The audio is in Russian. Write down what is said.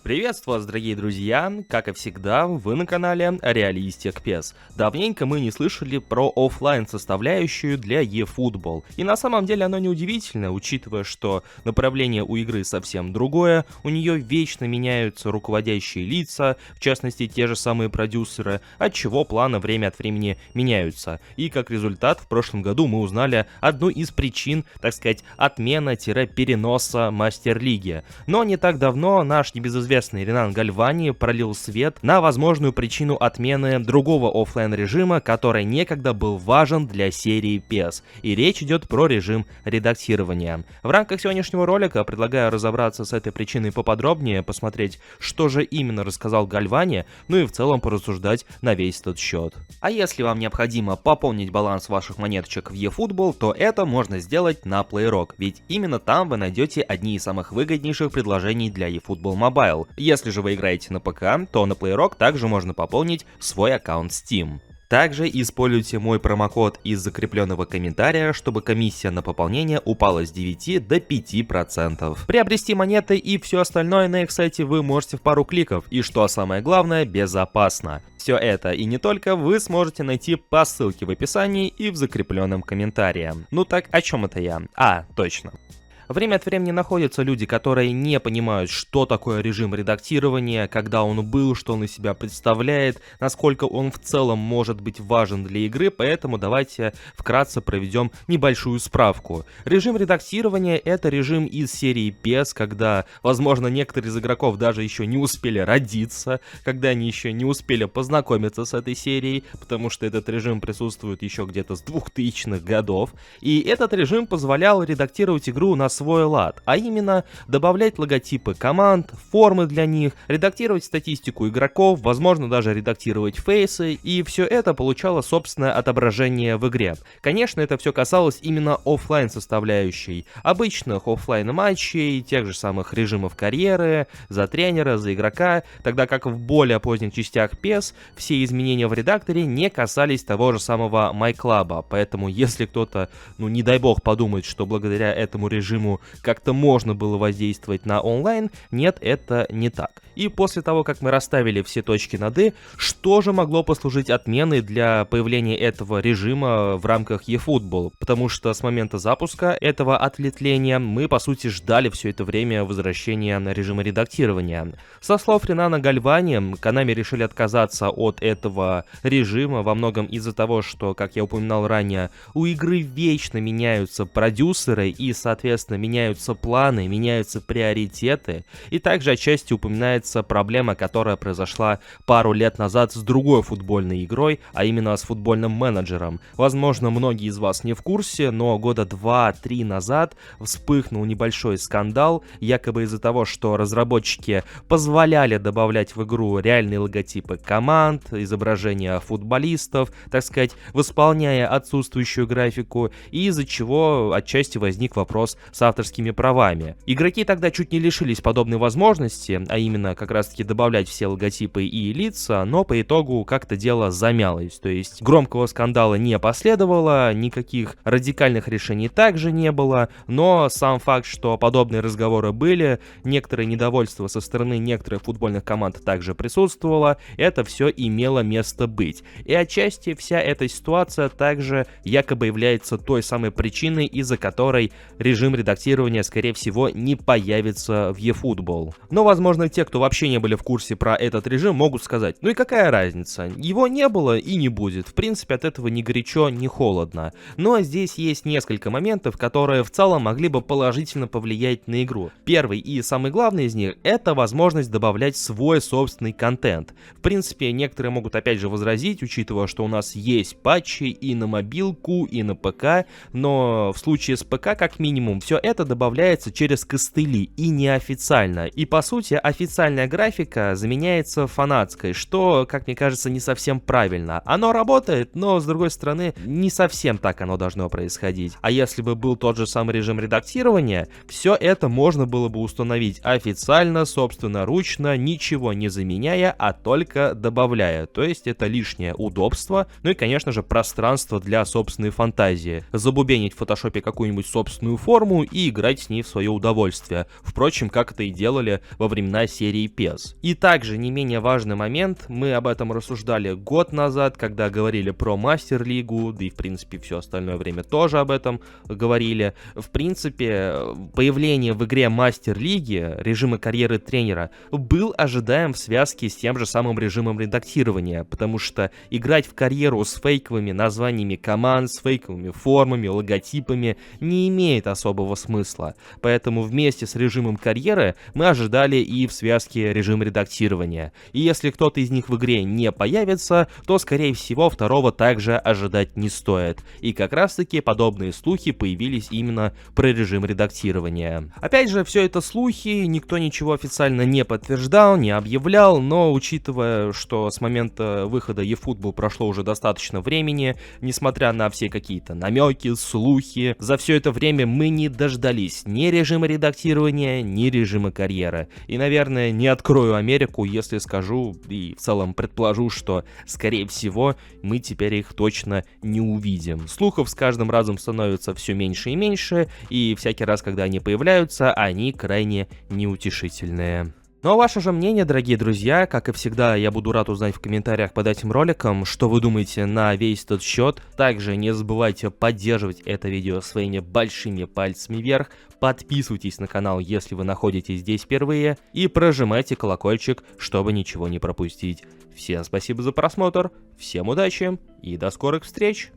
Приветствую вас, дорогие друзья! Как и всегда, вы на канале Realistic PES. Давненько мы не слышали про оффлайн составляющую для eFootball. И на самом деле оно неудивительно, учитывая, что направление у игры совсем другое, у нее вечно меняются руководящие лица, в частности те же самые продюсеры, отчего планы время от времени меняются. И как результат, в прошлом году мы узнали одну из причин, так сказать, отмена-переноса Мастер-лиги. Но не так давно наш небезызвестный Ренан Гальвани пролил свет на возможную причину отмены другого оффлайн режима, который некогда был важен для серии PES. И речь идет про режим редактирования. В рамках сегодняшнего ролика предлагаю разобраться с этой причиной поподробнее, посмотреть, что же именно рассказал Гальвани, ну и в целом порассуждать на весь этот счет. А если вам необходимо пополнить баланс ваших монеточек в eFootball, то это можно сделать на PlayRock, ведь именно там вы найдете одни из самых выгоднейших предложений для eFootball Mobile. Если же вы играете на ПК, то на PlayRock также можно пополнить свой аккаунт Steam. Также используйте мой промокод из закрепленного комментария, чтобы комиссия на пополнение упала с 9 до 5%. Приобрести монеты и все остальное на их сайте вы можете в пару кликов, и что самое главное, безопасно. Все это и не только вы сможете найти по ссылке в описании и в закрепленном комментарии. Ну так, о чем это я? Точно. Время от времени находятся люди, которые не понимают, что такое режим редактирования, когда он был, что он из себя представляет, насколько он в целом может быть важен для игры, поэтому давайте вкратце проведем небольшую справку. Режим редактирования — это режим из серии PES, когда, возможно, некоторые из игроков даже еще не успели родиться, когда они еще не успели познакомиться с этой серией, потому что этот режим присутствует еще где-то с 2000-х годов, и этот режим позволял редактировать игру на свой лад, а именно добавлять логотипы команд, формы для них, редактировать статистику игроков, возможно даже редактировать фейсы, и все это получало собственное отображение в игре. Конечно, это все касалось именно оффлайн составляющей, обычных оффлайн матчей, тех же самых режимов карьеры, за тренера, за игрока, тогда как в более поздних частях PES все изменения в редакторе не касались того же самого MyClub, поэтому если кто-то, не дай бог, подумает, что благодаря этому режиму как-то можно было воздействовать на онлайн, нет, это не так. И после того, как мы расставили все точки над «и», что же могло послужить отменой для появления этого режима в рамках eFootball? Потому что с момента запуска этого ответвления мы, по сути, ждали все это время возвращения режима редактирования. Со слов Ренана Гальвани, Konami решили отказаться от этого режима во многом из-за того, что, как я упоминал ранее, у игры вечно меняются продюсеры и, соответственно, меняются планы, меняются приоритеты, и также отчасти упоминается проблема, которая произошла пару лет назад с другой футбольной игрой, а именно с футбольным менеджером. Возможно, многие из вас не в курсе, но года 2-3 назад вспыхнул небольшой скандал, якобы из-за того, что разработчики позволяли добавлять в игру реальные логотипы команд, изображения футболистов, так сказать, восполняя отсутствующую графику, и из-за чего отчасти возник вопрос с авторскими правами. Игроки тогда чуть не лишились подобной возможности, а именно как раз таки добавлять все логотипы и лица, но по итогу как-то дело замялось, то есть громкого скандала не последовало, никаких радикальных решений также не было, но сам факт, что подобные разговоры были, некоторое недовольство со стороны некоторых футбольных команд также присутствовало, это все имело место быть. И отчасти вся эта ситуация также якобы является той самой причиной, из-за которой режим редактирования, скорее всего, не появится в eFootball. Но, возможно, те, кто вообще не были в курсе про этот режим, могут сказать: ну и какая разница, его не было и не будет, в принципе, от этого ни горячо, ни холодно. Но здесь есть несколько моментов, которые в целом могли бы положительно повлиять на игру. Первый и самый главный из них — это возможность добавлять свой собственный контент. В принципе, некоторые могут опять же возразить, учитывая, что у нас есть патчи и на мобилку, и на ПК, но в случае с ПК, как минимум, все это добавляется через костыли и неофициально. И по сути, официальная графика заменяется фанатской, что, как мне кажется, не совсем правильно. Оно работает, но с другой стороны, не совсем так оно должно происходить. А если бы был тот же самый режим редактирования, все это можно было бы установить официально, собственноручно, ничего не заменяя, а только добавляя. То есть это лишнее удобство, ну и, конечно же, пространство для собственной фантазии. Забубенить в фотошопе какую-нибудь собственную форму и играть с ней в свое удовольствие. Впрочем, как это и делали во времена серии PES. И также не менее важный момент, мы об этом рассуждали год назад, когда говорили про Мастер-лигу, да и в принципе все остальное время тоже об этом говорили. В принципе, появление в игре Мастер-лиги режима карьеры тренера был ожидаем в связке с тем же самым режимом редактирования, потому что играть в карьеру с фейковыми названиями команд, с фейковыми формами, логотипами не имеет особого смысла. Поэтому вместе с режимом карьеры мы ожидали и в связке режим редактирования. И если кто-то из них в игре не появится, то скорее всего второго также ожидать не стоит. И как раз таки подобные слухи появились именно про режим редактирования. Опять же, все это слухи, никто ничего официально не подтверждал, не объявлял, но учитывая, что с момента выхода eFootball прошло уже достаточно времени, несмотря на все какие-то намеки, слухи, за все это время мы не дождались ни режима редактирования, ни режима карьеры. И, наверное, не открою Америку, если скажу и в целом предположу, что, скорее всего, мы теперь их точно не увидим. Слухов с каждым разом становится все меньше и меньше, и всякий раз, когда они появляются, они крайне неутешительные. Ну а ваше же мнение, дорогие друзья, как и всегда, я буду рад узнать в комментариях под этим роликом, что вы думаете на весь тот счет. Также не забывайте поддерживать это видео своими большими пальцами вверх, подписывайтесь на канал, если вы находитесь здесь впервые, и прожимайте колокольчик, чтобы ничего не пропустить. Всем спасибо за просмотр, всем удачи и до скорых встреч!